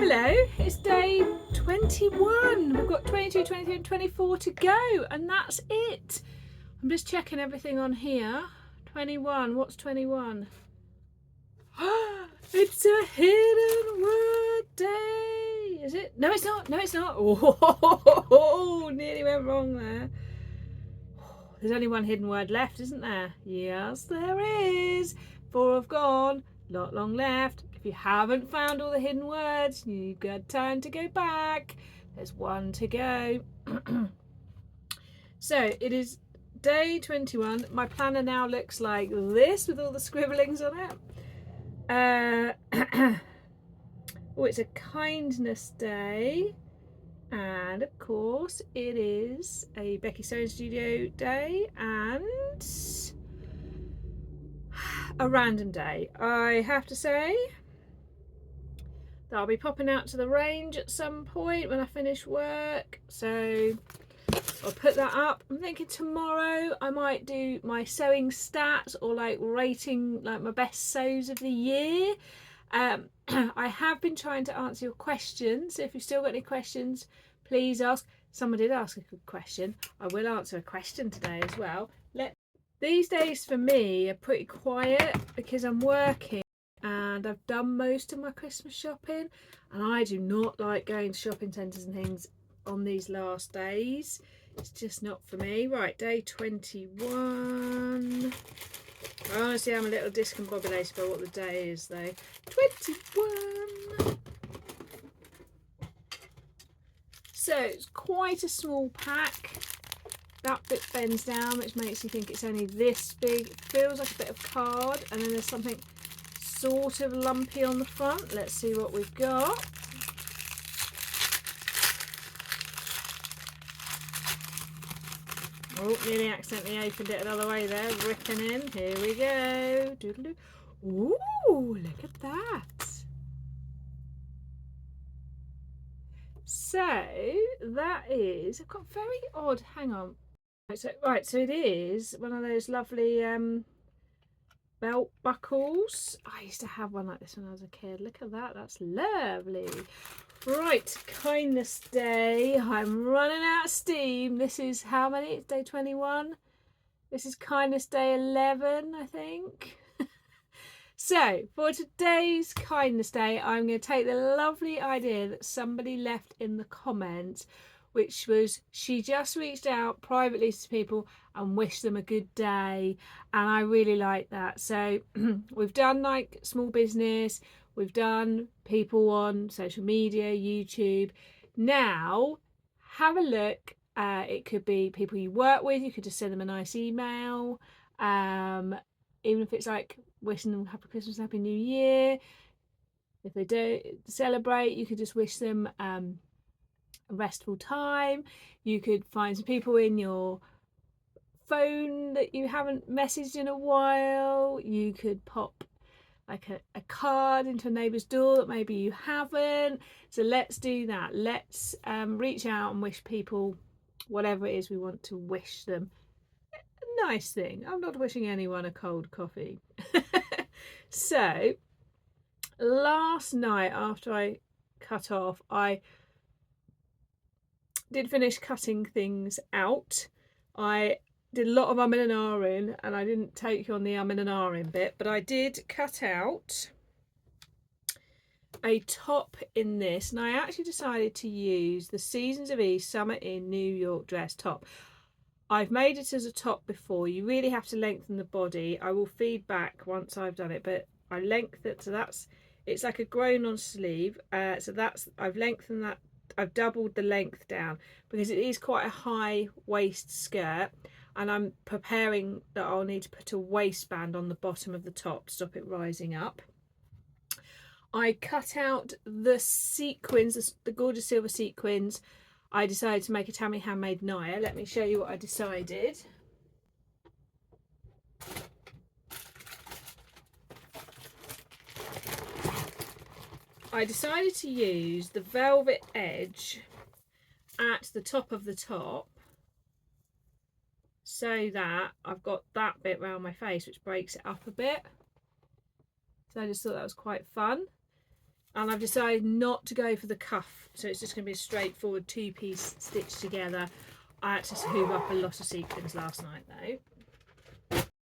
Hello, it's day 21. We've got 22, 23 and 24 to go, and that's it. I'm just checking everything on here. 21, what's 21? It's a hidden word day. Is it? No, it's not. No, it's not. Oh, nearly went wrong there. There's only one hidden word left, isn't there? Yes, there is. 4 have gone. Not long left. If you haven't found all the hidden words, you've got time to go back. There's one to go. So it is day 21. My planner now looks like this with all the scribblings on it. Oh, it's a kindness day. And of course it is a Becky Sewing Studio day and a random day. I have to say that I'll be popping out to the range at some point when I finish work, so I'll put that up. I'm thinking tomorrow I might do my sewing stats or like rating like my best sews of the year. I have been trying to answer your questions, so if you've still got any questions, please ask. Someone did ask a good question. I will answer a question today as well. These days for me are pretty quiet because I'm working and I've done most of my Christmas shopping, and I do not like going to shopping centres and things on these last days. It's just not for me. Right, day 21. Honestly, I'm a little discombobulated by what the day is though. 21. So it's quite a small pack. That bit bends down, which makes you think it's only this big. It feels like a bit of card, and then there's something sort of lumpy on the front. Let's see what we've got. Oh, nearly accidentally opened it another way there, ripping in. Here we go. Doodle-doo. Ooh, look at that. So that is, I've got very odd, hang on. Right, so it is one of those lovely belt buckles. I used to have one like this when I was a kid. Look at that, that's lovely. Right, kindness day. I'm running out of steam. This is how many? It's day 21. This is kindness day 11, I think. So for today's kindness day, I'm going to take the lovely idea that somebody left in the comments, which was she just reached out privately to people and wished them a good day, and I really like that. So we've done like small business, we've done people on social media, YouTube. Now have a look. It could be people you work with. You could just send them a nice email, even if it's like wishing them happy Christmas, happy New Year. If they don't celebrate, you could just wish them a restful time. You could find some people in your phone that you haven't messaged in a while. You could pop like a card into a neighbour's door that maybe you haven't. So let's do that. Let's reach out and wish people whatever it is we want to wish them. A nice thing. I'm not wishing anyone a cold coffee. So last night after I cut off, I did finish cutting things out. I did a lot of umming and ahhing, and I didn't take you on the umming and ahhing bit, but I did cut out a top in this, and I actually decided to use the Seasons of Ease Summer in New York dress top. I've made it as a top before. You really have to lengthen the body. I will feed back once I've done it, but I lengthen it, so that's, it's like a grown on sleeve. So that's, I've lengthened that. I've doubled the length down because it is quite a high waist skirt, and I'm preparing that I'll need to put a waistband on the bottom of the top to stop it rising up. I cut out the sequins, the gorgeous silver sequins. I decided to make a Tammy handmade Naya. Let me show you what I decided. I decided to use the velvet edge at the top of the top so that I've got that bit around my face, which breaks it up a bit. So I just thought that was quite fun. and I've decided not to go for the cuff, so it's just going to be a straightforward 2-piece stitched together. I had to hoover up a lot of sequins last night though.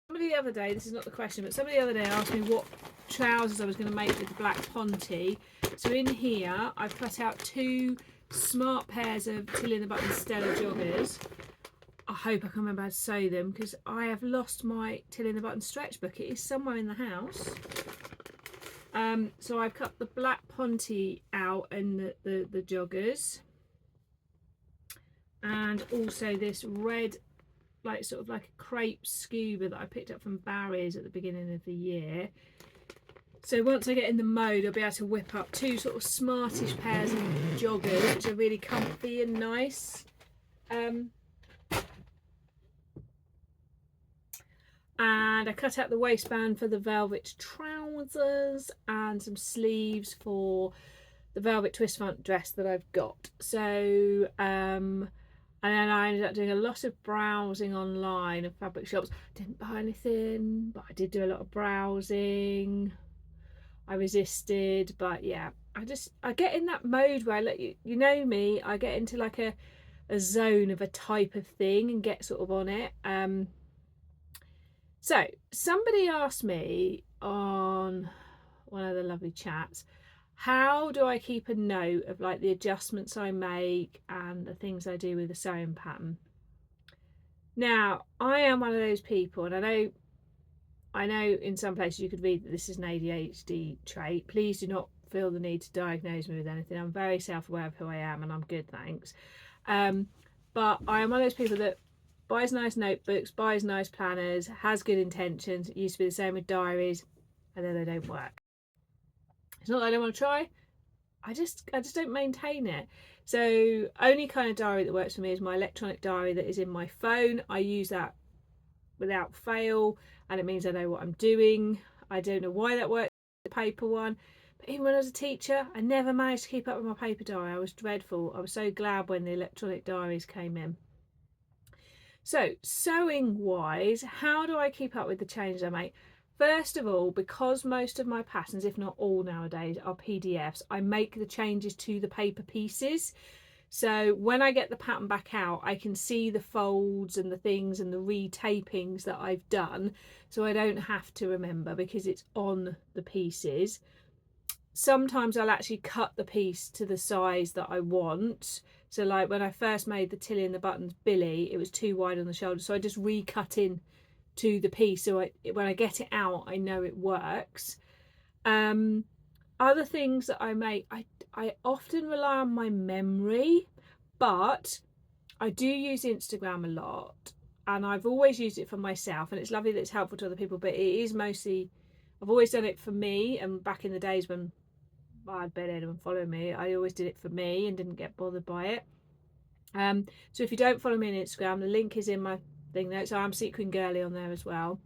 Somebody the other day, this is not the question, but somebody the other day asked me what trousers I was going to make with the black Ponte. So in here I've cut out 2 smart pairs of Tilly and the Button Stella joggers. I hope I can remember how to sew them, because I have lost my Tilly and the Button stretch book. It is somewhere in the house. So I've cut the black Ponte out and the joggers, and also this red, like sort of like a crepe scuba that I picked up from Barry's at the beginning of the year. So once I get in the mode, I'll be able to whip up 2 sort of smartish pairs of joggers, which are really comfy and nice. And I cut out the waistband for the velvet trousers and some sleeves for the velvet twist front dress that I've got. So and then I ended up doing a lot of browsing online of fabric shops. Didn't buy anything, but I did do a lot of browsing. I resisted, but yeah, I get in that mode where I let you know me, I get into like a zone of a type of thing and get sort of on it. So somebody asked me on one of the lovely chats, how do I keep a note of like the adjustments I make and the things I do with the sewing pattern? Now, I am one of those people, and I know in some places you could read that this is an ADHD trait. Please do not feel the need to diagnose me with anything. I'm very self-aware of who I am, and I'm good, thanks. But I am one of those people that buys nice notebooks, buys nice planners, has good intentions. It used to be the same with diaries, and then they don't work. It's not that I don't want to try, I just don't maintain it. So only kind of diary that works for me is my electronic diary that is in my phone. I use that without fail, and it means I know what I'm doing. I don't know why that works, the paper one, but even when I was a teacher, I never managed to keep up with my paper diary. I was dreadful. I was so glad when the electronic diaries came in. So sewing wise, how do I keep up with the changes I make? First of all, because most of my patterns, if not all nowadays, are PDFs, I make the changes to the paper pieces. So when I get the pattern back out, I can see the folds and the things and the retapings that I've done, so I don't have to remember because it's on the pieces. Sometimes I'll actually cut the piece to the size that I want. So like when I first made the Tilly and the Buttons Billy, it was too wide on the shoulder, so I just recut in to the piece, so when I get it out I know it works. Other things that I make, I often rely on my memory, but I do use Instagram a lot, and I've always used it for myself, and it's lovely that it's helpful to other people, but it is mostly, I've always done it for me, and back in the days when I bet anyone followed me, I always did it for me and didn't get bothered by it. So if you don't follow me on Instagram, the link is in my thing there. So I'm Sequin Girly on there as well,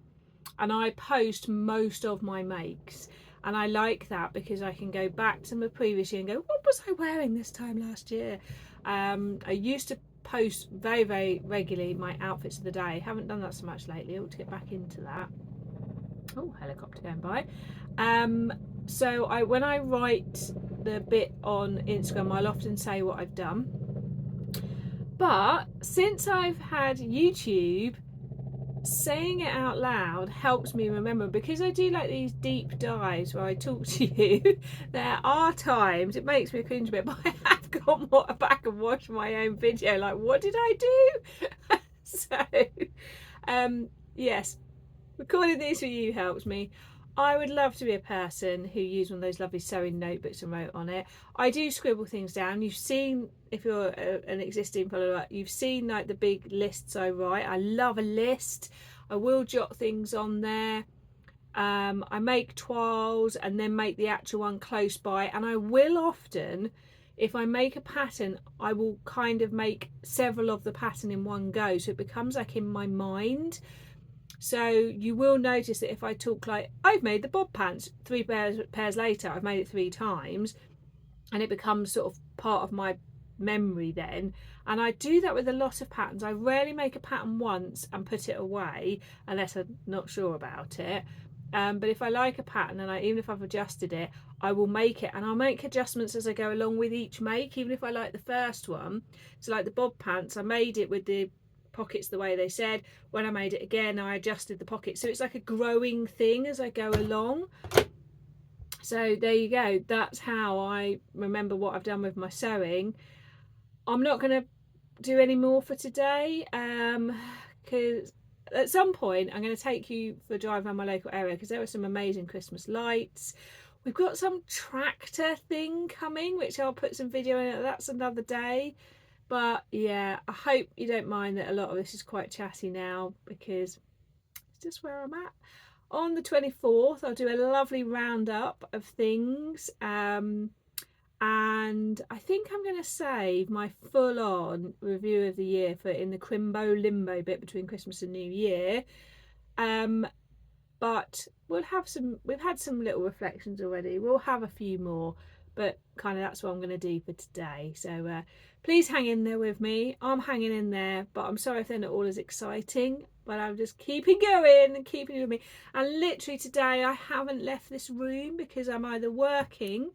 and I post most of my makes, and I like that because I can go back to my previous year and go, what was I wearing this time last year? I used to post very, very regularly my outfits of the day. Haven't done that so much lately. I ought to get back into that. Oh, helicopter going by. So when I write the bit on Instagram, I'll often say what I've done. But since I've had YouTube, saying it out loud helps me remember, because I do like these deep dives where I talk to you. There are times it makes me cringe a bit, but I have gone back and watched my own video, like, what did I do? So yes, recording these for you helps me. I would love to be a person who used one of those lovely sewing notebooks and wrote on it. I do scribble things down. You've seen, if you're an existing follower, you've seen like the big lists I write. I love a list. I will jot things on there. I make toiles and then make the actual one close by, and I will often, if I make a pattern, I will kind of make several of the pattern in one go, so it becomes like in my mind. So you will notice that if I talk like, I've made the bob pants 3 pairs later, I've made it 3 times, and it becomes sort of part of my memory then. And I do that with a lot of patterns. I rarely make a pattern once and put it away unless I'm not sure about it. But if I like a pattern, and even if I've adjusted it, I will make it, and I'll make adjustments as I go along with each make, even if I like the first one. So like the bob pants, I made it with the pockets the way they said. When I made it again, I adjusted the pockets, so it's like a growing thing as I go along. So there you go, that's how I remember what I've done with my sewing. I'm not going to do any more for today, because at some point I'm going to take you for a drive around my local area, because there are some amazing Christmas lights. We've got some tractor thing coming, which I'll put some video in it. That's another day. But yeah, I hope you don't mind that a lot of this is quite chatty now, because it's just where I'm at. On the 24th, I'll do a lovely roundup of things. And I think I'm going to save my full-on review of the year for in the Crimbo limbo bit between Christmas and New Year. But we've had some little reflections already. We'll have a few more, but kind of that's what I'm going to do for today. So please hang in there with me. I'm hanging in there, but I'm sorry if they're not all as exciting, but I'm just keeping going and keeping it with me. And literally today I haven't left this room because I'm either working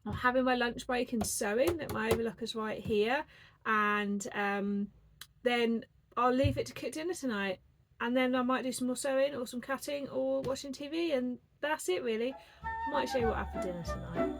or having my lunch break and sewing, that my overlooker's right here, and then I'll leave it to cook dinner tonight, and then I might do some more sewing or some cutting or watching TV, and that's it really. I might show you what I have for dinner tonight.